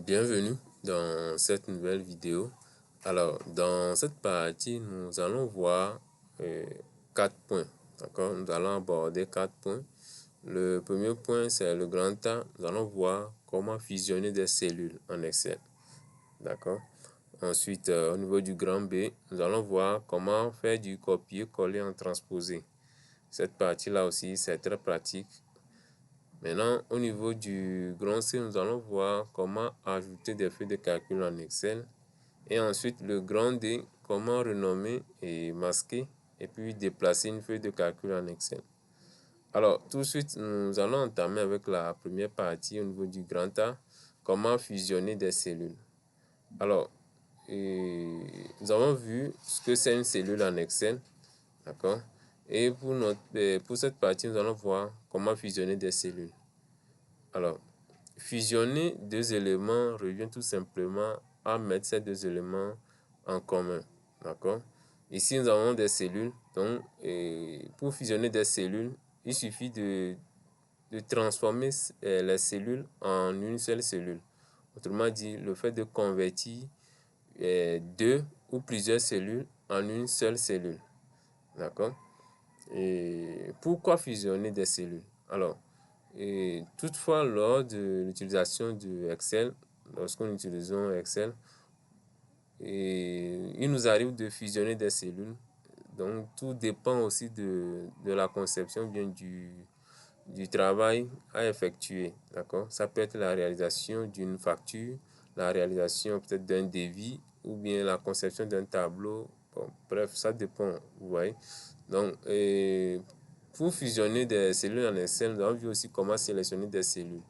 Bienvenue dans cette nouvelle vidéo. Alors, dans cette partie, nous allons voir 4 points. D'accord? Nous allons aborder 4 points. Le premier point, c'est le grand A. Nous allons voir comment fusionner des cellules en Excel. D'accord? Ensuite, au niveau du grand B, nous allons voir comment faire du copier-coller en transposé. Cette partie-là aussi, c'est très pratique. Maintenant, au niveau du grand C, nous allons voir comment ajouter des feuilles de calcul en Excel. Et ensuite, le grand D, comment renommer et masquer et puis déplacer une feuille de calcul en Excel. Alors, tout de suite, nous allons entamer avec la première partie au niveau du grand A, comment fusionner des cellules. Alors, nous avons vu ce que c'est une cellule en Excel. D'accord? Et pour cette partie, nous allons voir comment fusionner des cellules. Alors, fusionner deux éléments revient tout simplement à mettre ces deux éléments en commun. D'accord? Ici, nous avons des cellules. Donc, pour fusionner des cellules, il suffit de transformer les cellules en une seule cellule. Autrement dit, le fait de convertir deux ou plusieurs cellules en une seule cellule. D'accord? Et pourquoi fusionner des cellules? Alors, toutefois, lors de l'utilisation de Excel, lorsqu'on utilise Excel, il nous arrive de fusionner des cellules. Donc, tout dépend aussi de la conception bien du travail à effectuer. D'accord? Ça peut être la réalisation d'une facture, la réalisation peut-être d'un devis ou bien la conception d'un tableau. Bon, bref, ça dépend, vous voyez. Donc, pour fusionner des cellules en Excel, nous avons vu aussi comment sélectionner des cellules.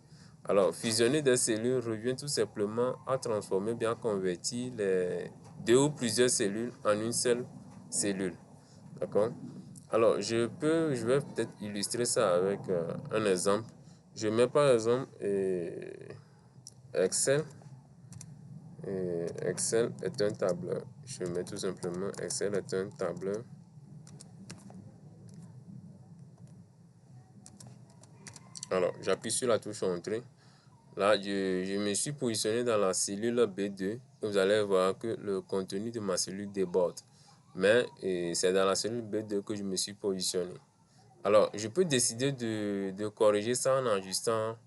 Alors, fusionner des cellules revient tout simplement à transformer, bien convertir les deux ou plusieurs cellules en une seule cellule. D'accord? Alors, je vais peut-être illustrer ça avec un exemple. Je mets par exemple Excel. Excel est un tableur. Je mets tout simplement Excel est un tableur. Alors, j'appuie sur la touche Entrée. Là, je me suis positionné dans la cellule B2. Vous allez voir que le contenu de ma cellule déborde. Mais c'est dans la cellule B2 que je me suis positionné. Alors, je peux décider de corriger ça en ajustant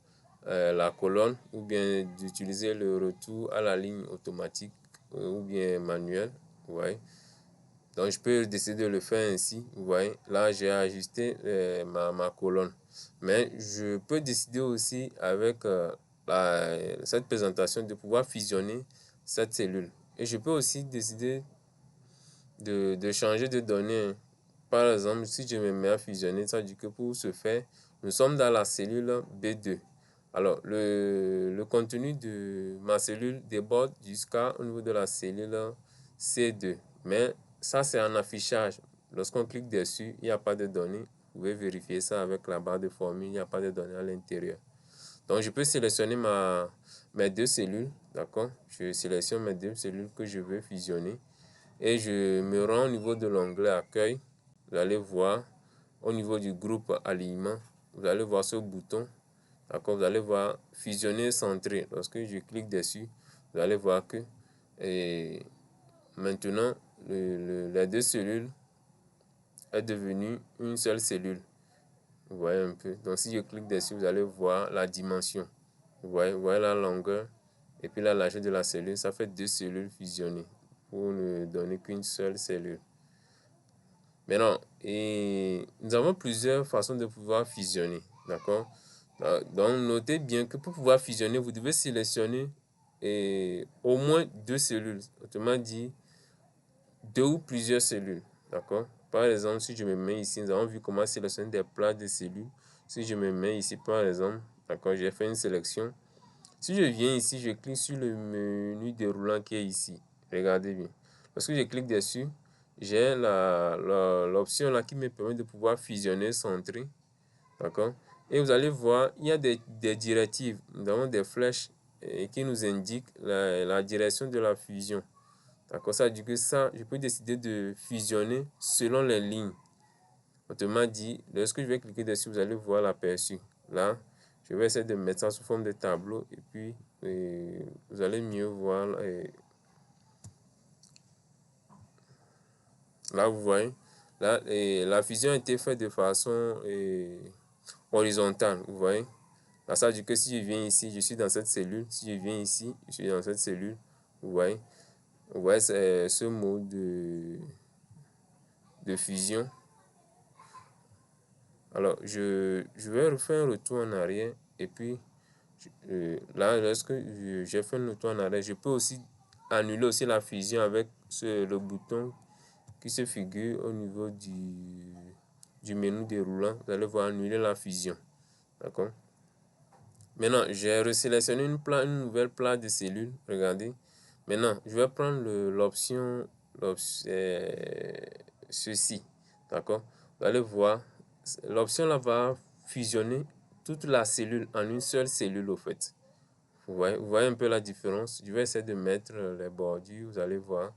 la colonne ou bien d'utiliser le retour à la ligne automatique ou bien manuel. Vous voyez? Donc, je peux décider de le faire ainsi. Vous voyez? Là, j'ai ajusté ma colonne. Mais je peux décider aussi avec cette présentation de pouvoir fusionner cette cellule. Et je peux aussi décider de changer de données. Par exemple, si je me mets à fusionner, ça veut dire que pour ce faire, nous sommes dans la cellule B2. Alors, le contenu de ma cellule déborde jusqu'au niveau de la cellule C2. Mais ça, c'est un affichage. Lorsqu'on clique dessus, il n'y a pas de données. Vous pouvez vérifier ça avec la barre de formule. Il n'y a pas de données à l'intérieur. Donc, je peux sélectionner mes deux cellules. D'accord? Je sélectionne mes deux cellules que je veux fusionner. Et je me rends au niveau de l'onglet Accueil. Vous allez voir au niveau du groupe Alignement. Vous allez voir ce bouton. D'accord? Vous allez voir Fusionner centré. Lorsque je clique dessus, vous allez voir que maintenant, les deux cellules est devenue une seule cellule. Vous voyez un peu. Donc, si je clique dessus, vous allez voir la dimension. Vous voyez la longueur et puis la largeur de la cellule. Ça fait deux cellules fusionnées pour ne donner qu'une seule cellule. Maintenant, nous avons plusieurs façons de pouvoir fusionner. D'accord? Donc, notez bien que pour pouvoir fusionner, vous devez sélectionner au moins deux cellules. Autrement dit, deux ou plusieurs cellules. D'accord? Par exemple, si je me mets ici, nous avons vu comment sélectionner des places de cellules. Si je me mets ici, par exemple, d'accord, j'ai fait une sélection. Si je viens ici, je clique sur le menu déroulant qui est ici. Regardez bien. Lorsque je clique dessus, j'ai l'option là qui me permet de pouvoir fusionner, centrer. D'accord? Et vous allez voir, il y a des directives. Nous avons des flèches qui nous indiquent la direction de la fusion. D'accord? Ça veut dire que ça, je peux décider de fusionner selon les lignes. Autrement dit, lorsque je vais cliquer dessus, vous allez voir l'aperçu. Là, Je vais essayer de mettre ça sous forme de tableau et puis vous allez mieux voir. Là, vous voyez, là, la fusion a été faite de façon horizontale, vous voyez. Là, ça veut dire que si je viens ici, je suis dans cette cellule. Si je viens ici, je suis dans cette cellule. Vous voyez, c'est ce mode de fusion. Alors, je vais refaire un retour en arrière. Et puis, là, lorsque j'ai fait un retour en arrière, je peux aussi annuler aussi la fusion avec le bouton qui se figure au niveau du menu déroulant. Vous allez voir annuler la fusion. D'accord? Maintenant, j'ai resélectionné une nouvelle plaque de cellules. Regardez. Maintenant, je vais prendre l'option ceci. D'accord? Vous allez voir. L'option là va fusionner toute la cellule en une seule cellule au fait. Vous voyez un peu la différence. Je vais essayer de mettre les bordures. Vous allez voir.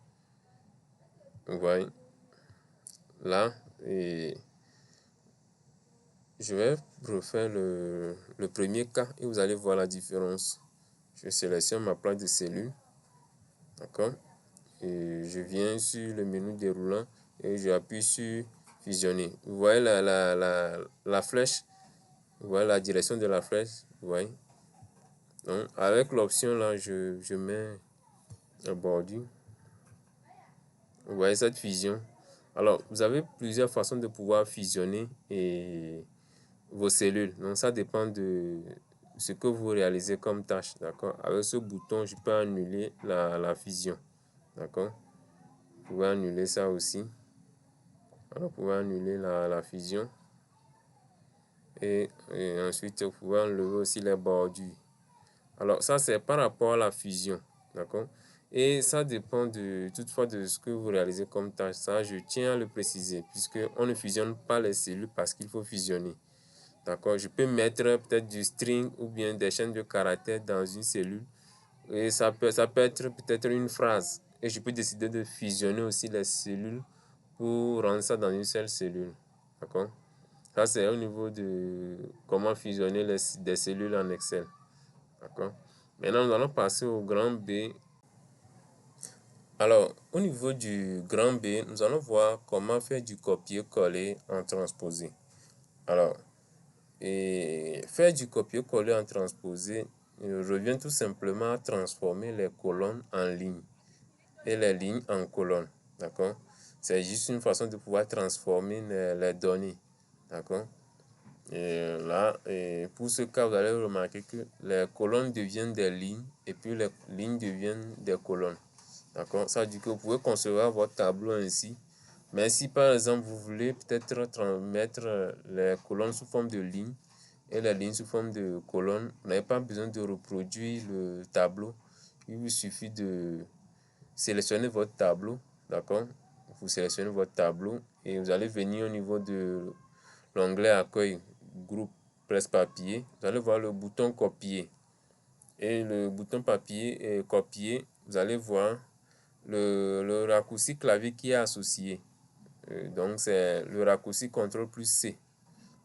Vous voyez. Là. Et je vais refaire le premier cas et vous allez voir la différence. Je sélectionne ma plaque de cellule. D'accord. Et je viens sur le menu déroulant et j'appuie sur fusionner. Vous voyez la flèche. Vous voyez la direction de la flèche. Vous voyez. Donc, avec l'option là, je mets un bordure. Vous voyez cette fusion. Alors, vous avez plusieurs façons de pouvoir fusionner vos cellules. Donc, ça dépend de ce que vous réalisez comme tâche. D'accord. Avec ce bouton, je peux annuler la fusion. D'accord. Vous pouvez annuler ça aussi. Alors, vous pouvez annuler la fusion. Et ensuite, vous pouvez enlever aussi les bordures. Alors, ça, c'est par rapport à la fusion. D'accord. Et ça dépend toutefois de ce que vous réalisez comme tâche. Ça, je tiens à le préciser, puisque on ne fusionne pas les cellules parce qu'il faut fusionner. D'accord. Je peux mettre peut-être du string ou bien des chaînes de caractères dans une cellule. Et ça peut être peut-être une phrase. Et je peux décider de fusionner aussi les cellules pour rendre ça dans une seule cellule. D'accord. Ça, c'est au niveau de comment fusionner des cellules en Excel. D'accord. Maintenant, nous allons passer au grand B. Alors, au niveau du grand B, nous allons voir comment faire du copier-coller en transposé. Alors, faire du copier-coller en transposé revient tout simplement à transformer les colonnes en lignes et les lignes en colonnes. D'accord? C'est juste une façon de pouvoir transformer les données. D'accord? Et là, pour ce cas, vous allez remarquer que les colonnes deviennent des lignes et puis les lignes deviennent des colonnes. D'accord? Ça veut dire que vous pouvez concevoir votre tableau ainsi. Mais si par exemple vous voulez peut-être mettre les colonnes sous forme de lignes et les lignes sous forme de colonnes, vous n'avez pas besoin de reproduire le tableau. Il vous suffit de sélectionner votre tableau. D'accord? Vous sélectionnez votre tableau et vous allez venir au niveau de l'onglet accueil groupe presse-papier. Vous allez voir le bouton copier. Et le bouton papier et copier, vous allez voir le raccourci clavier qui est associé. Donc, c'est le raccourci CTRL plus C.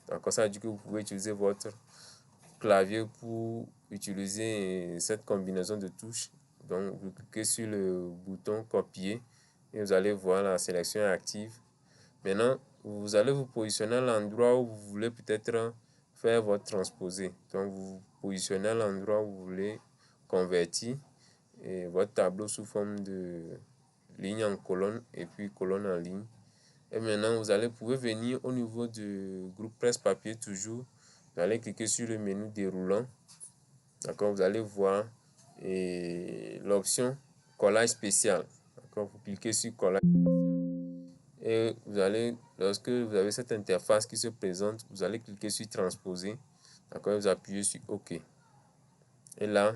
Donc, ça veut dire que vous pouvez utiliser votre clavier pour utiliser cette combinaison de touches. Donc, vous cliquez sur le bouton copier et vous allez voir la sélection active. Maintenant, vous allez vous positionner à l'endroit où vous voulez peut-être faire votre transposé. Donc, vous vous positionnez à l'endroit où vous voulez convertir votre tableau sous forme de ligne en colonne et puis colonne en ligne. Et maintenant, vous pouvez venir au niveau du groupe presse-papier toujours. Vous allez cliquer sur le menu déroulant. D'accord, vous allez voir l'option collage spécial. D'accord, vous cliquez sur collage. Et lorsque vous avez cette interface qui se présente, vous allez cliquer sur transposer. D'accord, vous appuyez sur OK. Et là,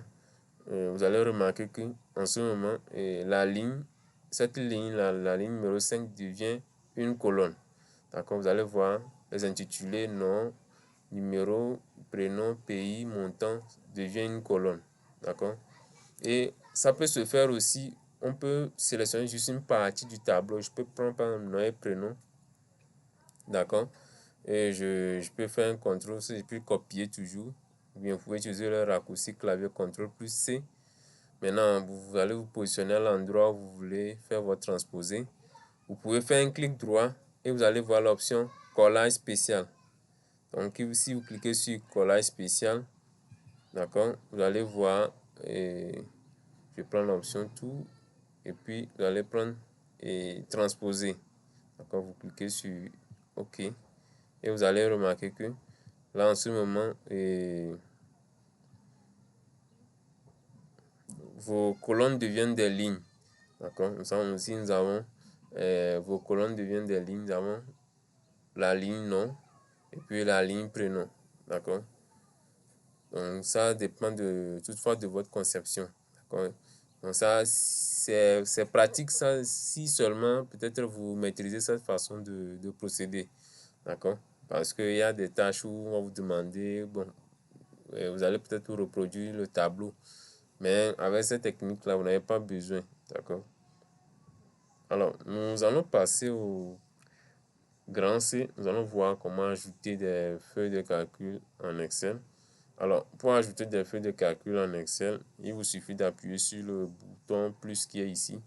vous allez remarquer que en ce moment, cette ligne, la ligne numéro 5 devient une colonne. D'accord, vous allez voir les intitulés, nom, numéro, prénom, pays, montant devient une colonne. D'accord. Et ça peut se faire aussi. On peut sélectionner juste une partie du tableau. Je peux prendre par exemple nom et prénom. D'accord. Et je peux faire un contrôle, et puis copier toujours. ou bien vous pouvez utiliser le raccourci clavier CTRL+C. Maintenant, vous allez vous positionner à l'endroit où vous voulez faire votre transposé. Vous pouvez faire un clic droit et vous allez voir l'option collage spécial. Donc, si vous cliquez sur collage spécial, d'accord, vous allez voir, je prends l'option tout, et puis vous allez prendre et transposer. D'accord, vous cliquez sur OK et vous allez remarquer que là en ce moment, vos colonnes deviennent des lignes. D'accord, ici nous avons vos colonnes deviennent des lignes. Nous avons la ligne nom et puis la ligne prénom. D'accord, donc ça dépend toutefois de votre conception. D'accord, donc ça c'est pratique ça si seulement peut-être vous maîtrisez cette façon de procéder. D'accord, parce qu'il y a des tâches où on va vous demander, bon, vous allez peut-être reproduire le tableau, mais avec cette technique là vous n'avez pas besoin. D'accord, alors nous allons passer au grand C. Nous allons voir comment ajouter des feuilles de calcul en Excel. Alors, pour ajouter des feuilles de calcul en Excel, il vous suffit d'appuyer sur le bouton plus qui est ici.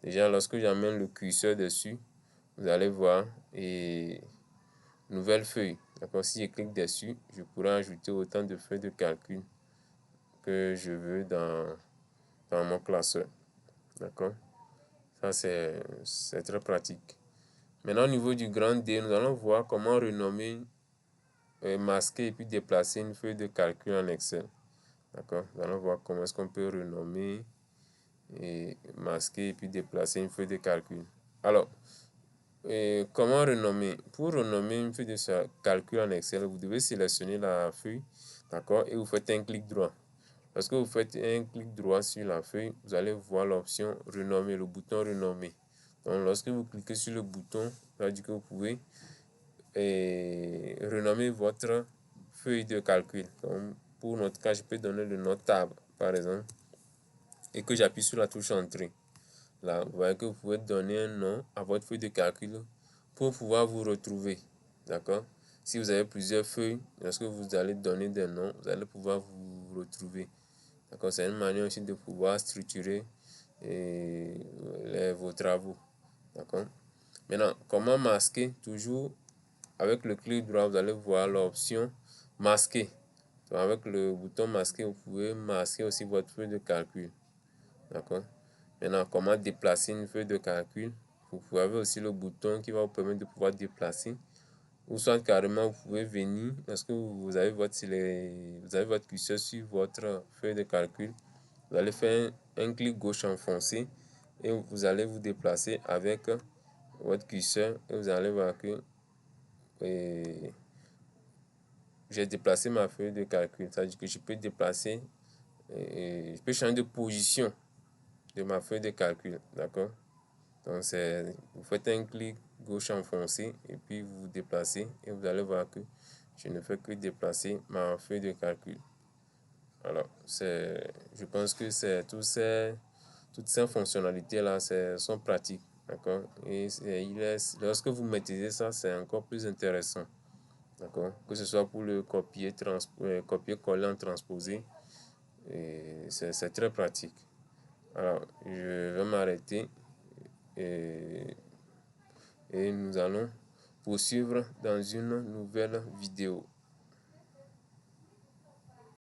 Déjà, lorsque j'amène le curseur dessus, vous allez voir et nouvelle feuille. D'accord, si je clique dessus, je pourrai ajouter autant de feuilles de calcul que je veux dans mon classeur. D'accord, ça c'est très pratique. Maintenant, au niveau du grand D, nous allons voir comment renommer, masquer et puis déplacer une feuille de calcul en Excel. D'accord, nous allons voir comment est-ce qu'on peut renommer et masquer et puis déplacer une feuille de calcul. Alors, comment renommer? Pour renommer une feuille de calcul en Excel, vous devez sélectionner la feuille, d'accord, et vous faites un clic droit. Lorsque vous faites un clic droit sur la feuille, vous allez voir l'option renommer, le bouton renommer. Donc, lorsque vous cliquez sur le bouton, ça veut dire que vous pouvez renommer votre feuille de calcul. Donc, pour notre cas, je peux donner le nom tab, par exemple, et que j'appuie sur la touche entrée. Là, vous voyez que vous pouvez donner un nom à votre feuille de calcul pour pouvoir vous retrouver. D'accord? Si vous avez plusieurs feuilles, lorsque vous allez donner des noms, vous allez pouvoir vous retrouver. D'accord? C'est une manière aussi de pouvoir structurer vos travaux. D'accord? Maintenant, comment masquer? Toujours avec le clic droit, vous allez voir l'option masquer. Donc, avec le bouton masquer, vous pouvez masquer aussi votre feuille de calcul. D'accord? Maintenant, comment déplacer une feuille de calcul? Vous avez aussi le bouton qui va vous permettre de pouvoir déplacer. Ou soit carrément, vous pouvez venir, lorsque vous avez votre curseur sur votre feuille de calcul, vous allez faire un clic gauche enfoncé et vous allez vous déplacer avec votre curseur et vous allez voir que j'ai déplacé ma feuille de calcul. C'est-à-dire que je peux déplacer, je peux changer de position de ma feuille de calcul. D'accord? Donc, vous faites un clic gauche enfoncé et puis vous vous déplacez et vous allez voir que je ne fais que déplacer ma feuille de calcul. Alors, je pense que toutes ces fonctionnalités-là sont pratiques. D'accord? Et lorsque vous maîtrisez ça, c'est encore plus intéressant. D'accord? Que ce soit pour le copier-coller en transposé, c'est très pratique. Alors, je vais m'arrêter et nous allons poursuivre dans une nouvelle vidéo.